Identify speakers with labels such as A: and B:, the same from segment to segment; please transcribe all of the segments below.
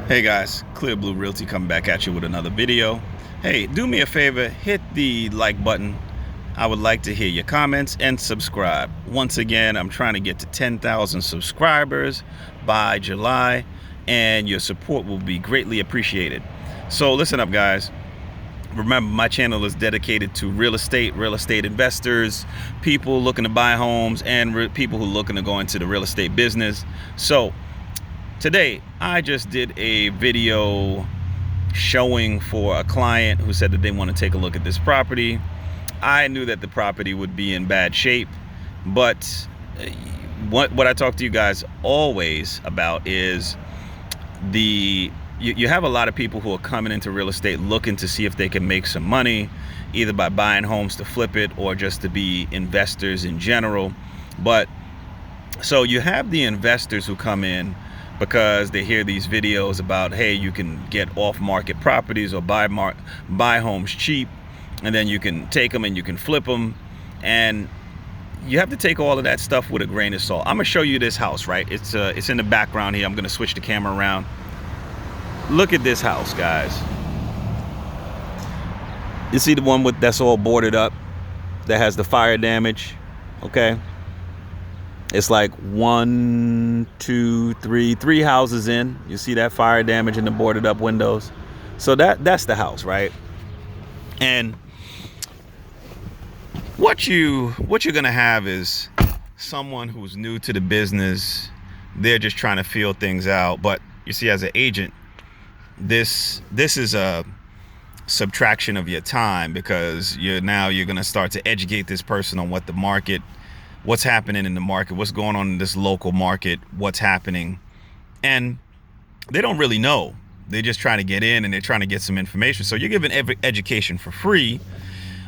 A: Hey guys, Clear Blue Realty coming back at you with another video. Hey, do me a favor, hit the like button. I would like to hear your comments and subscribe. Once again, I'm trying to get to 10,000 subscribers by July, and your support will be greatly appreciated. So listen up, guys. Remember, my channel is dedicated to real estate investors, people looking to buy homes, and people who are looking to go into the real estate business. So today, I just did a video showing for a client who said that they want to take a look at this property. I knew that the property would be in bad shape, but what I talk to you guys always about is you have a lot of people who are coming into real estate looking to see if they can make some money, either by buying homes to flip it or just to be investors in general. But so you have the investors who come in because they hear these videos about, hey, you can get off-market properties or buy homes cheap, and then you can take them and you can flip them. And you have to take all of that stuff with a grain of salt. I'm gonna show you this house, right? It's in the background here. I'm gonna switch the camera around. Look at this house, guys. You see the one that's all boarded up, that has the fire damage, okay? It's like three houses in. You see that fire damage in the boarded up windows. So that's the house, right? And what you're gonna have is someone who's new to the business. They're just trying to feel things out. But you see, as an agent, this is a subtraction of your time, because you're gonna start to educate this person on what's happening in the market, what's going on in this local market, what's happening. And they don't really know. They're just trying to get in and they're trying to get some information. So you're giving every education for free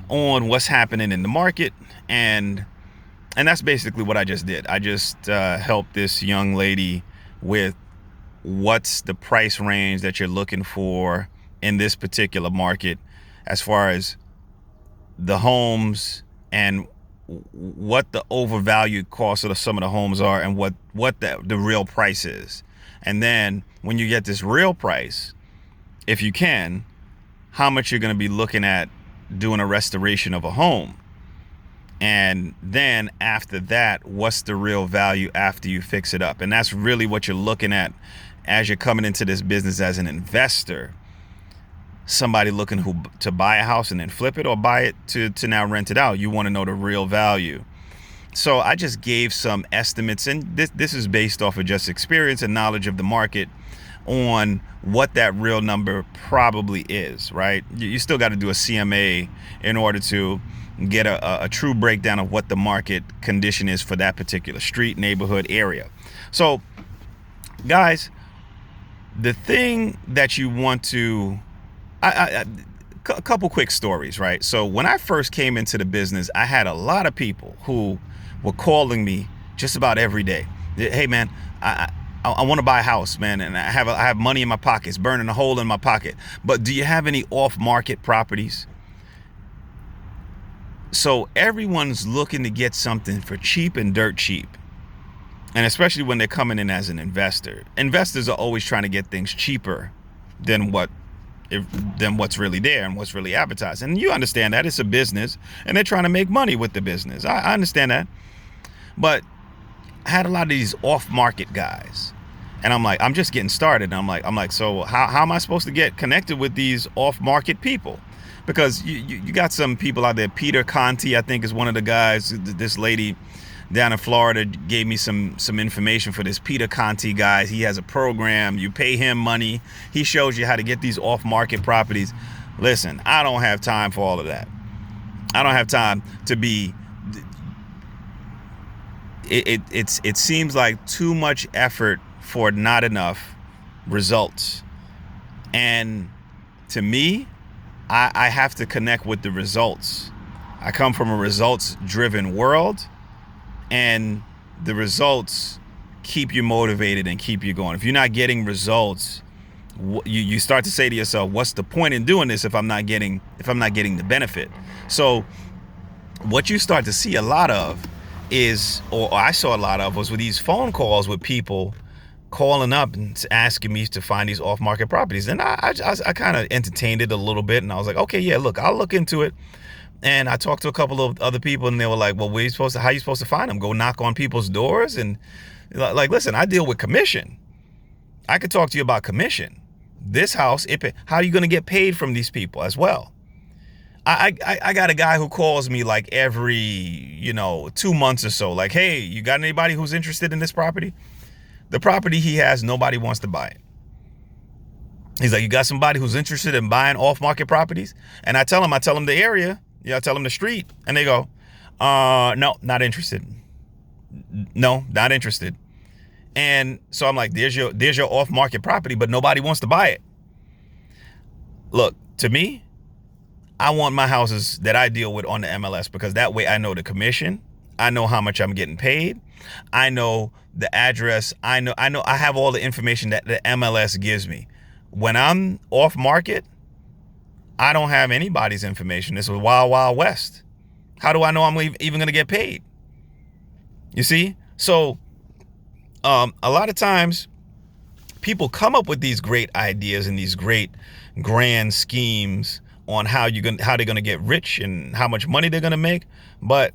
A: on what's happening in the market. And that's basically what I just did. I just helped this young lady with what's the price range that you're looking for in this particular market, as far as the homes and what the overvalued cost of some of the homes are, and what the real price is. And then when you get this real price, if you can, how much you're going to be looking at doing a restoration of a home. And then after that, what's the real value after you fix it up? And that's really what you're looking at as you're coming into this business as an investor. Somebody looking to buy a house and then flip it, or buy it to now rent it out. You want to know the real value. So I just gave some estimates, and this is based off of just experience and knowledge of the market on what that real number probably is, right? You still got to do a CMA in order to get a true breakdown of what the market condition is for that particular street, neighborhood, area. So guys, the thing that you want to a couple quick stories, right? So when I first came into the business, I had a lot of people who were calling me just about every day. Hey man, I want to buy a house, man, and I have money in my pockets, burning a hole in my pocket. But do you have any off-market properties? So everyone's looking to get something for cheap and dirt cheap. And especially when they're coming in as an investor. Investors are always trying to get things cheaper than what's really there and what's really advertised. And you understand that it's a business and they're trying to make money with the business. I understand that. But I had a lot of these off-market guys, and I'm just getting started. And I'm like, so how am I supposed to get connected with these off-market people? Because you got some people out there. Peter Conti, I think, is one of the guys. This lady down in Florida gave me some information for this Peter Conti guy. He has a program. You pay him money. He shows you how to get these off-market properties. Listen, I don't have time for all of that. I don't have time to be. It seems like too much effort for not enough results. And to me, I have to connect with the results. I come from a results-driven world. And the results keep you motivated and keep you going. If you're not getting results, you start to say to yourself, what's the point in doing this if I'm not getting the benefit? So what you start to see a lot of is, or I saw a lot of, was with these phone calls with people calling up and asking me to find these off-market properties. And I kind of entertained it a little bit, and I was like, okay, yeah, look, I'll look into it. And I talked to a couple of other people, and they were like, well, how are you supposed to find them? Go knock on people's doors? And like, listen, I deal with commission. I could talk to you about commission. This house, how are you going to get paid from these people as well? I got a guy who calls me like every, 2 months or so. Like, hey, you got anybody who's interested in this property? The property he has, nobody wants to buy it. He's like, you got somebody who's interested in buying off-market properties? And I tell him the area. I tell them the street, and they go, no, not interested. No, not interested. And so I'm like, there's your off-market property, but nobody wants to buy it. Look, to me, I want my houses that I deal with on the MLS, because that way I know the commission. I know how much I'm getting paid. I know the address. I know I have all the information that the MLS gives me. When I'm off market, I don't have anybody's information. This is wild, wild west. How do I know I'm even going to get paid? You see? So a lot of times people come up with these great ideas and these great grand schemes on how they're going to get rich and how much money they're going to make. But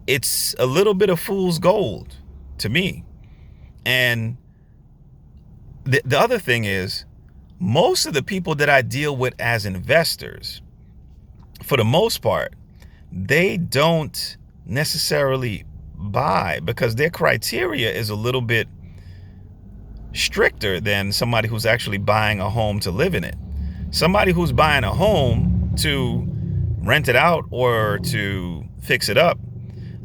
A: it's a little bit of fool's gold to me. And the other thing is, most of the people that I deal with as investors, for the most part, they don't necessarily buy because their criteria is a little bit stricter than somebody who's actually buying a home to live in it. Somebody who's buying a home to rent it out or to fix it up,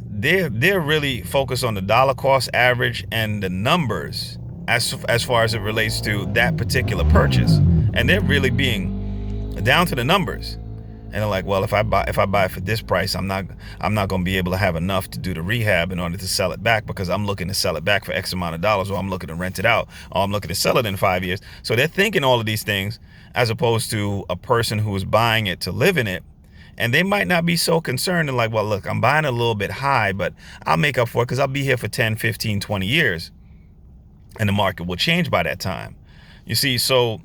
A: they're really focused on the dollar cost average and the numbers as far as it relates to that particular purchase. And they're really being down to the numbers. And they're like, well, if I buy it for this price, I'm not going to be able to have enough to do the rehab in order to sell it back, because I'm looking to sell it back for X amount of dollars, or I'm looking to rent it out, or I'm looking to sell it in 5 years. So they're thinking all of these things, as opposed to a person who is buying it to live in it. And they might not be so concerned and like, well, look, I'm buying a little bit high, but I'll make up for it because I'll be here for 10, 15, 20 years. And the market will change by that time. You see, so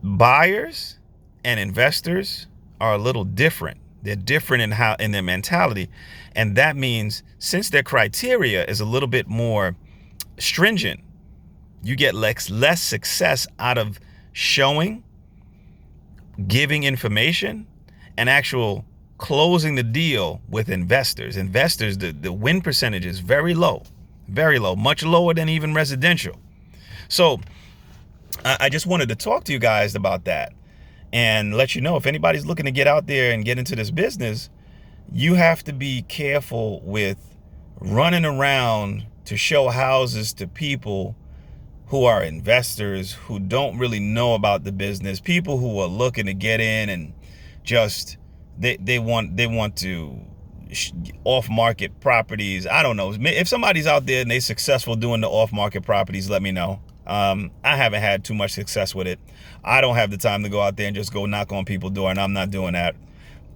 A: buyers and investors are a little different. They're different in their mentality. And that means since their criteria is a little bit more stringent, you get less success out of showing, giving information, and actual closing the deal with investors. Investors, the win percentage is very low, much lower than even residential. So I just wanted to talk to you guys about that and let you know, if anybody's looking to get out there and get into this business, you have to be careful with running around to show houses to people who are investors who don't really know about the business, people who are looking to get in and just they want to off-market properties. I don't know. If somebody's out there and they're successful doing the off-market properties, let me know. I haven't had too much success with it. I don't have the time to go out there and just go knock on people's door, and I'm not doing that.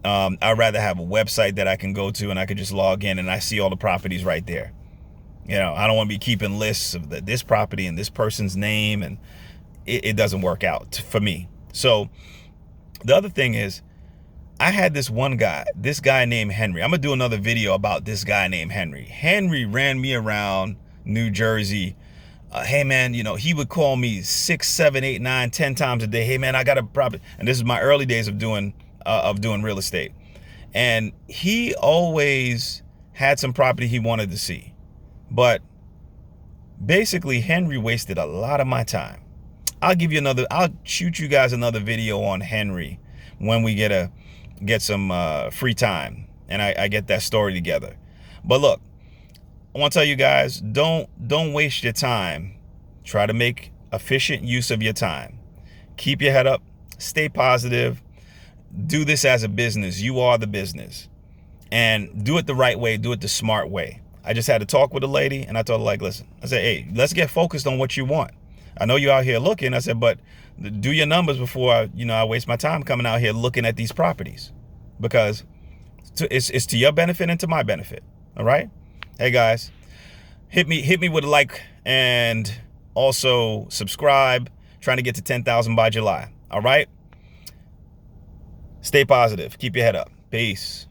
A: I'd rather have a website that I can go to and I could just log in and I see all the properties right there. I don't want to be keeping lists of this property and this person's name, and it doesn't work out for me. So the other thing is, I had this guy named Henry. I'm going to do another video about this guy named Henry. Henry ran me around New Jersey. Hey man, he would call me 6, 7, 8, 9, 10 times a day. Hey man, I got a property. And this is my early days of doing real estate. And he always had some property he wanted to see. But basically, Henry wasted a lot of my time. I'll shoot you guys another video on Henry when we get some free time and I get that story together. But look, I want to tell you guys, don't waste your time. Try to make efficient use of your time. Keep your head up, stay positive. Do this as a business. You are the business. And do it the right way, do it the smart way. I just had to talk with a lady, and I told her, like, listen, I said, hey, let's get focused on what you want. I know you're out here looking. I said, but do your numbers before I waste my time coming out here looking at these properties, because it's to your benefit and to my benefit. All right. Hey guys, hit me with a like and also subscribe. Trying to get to 10,000 by July. All right. Stay positive. Keep your head up. Peace.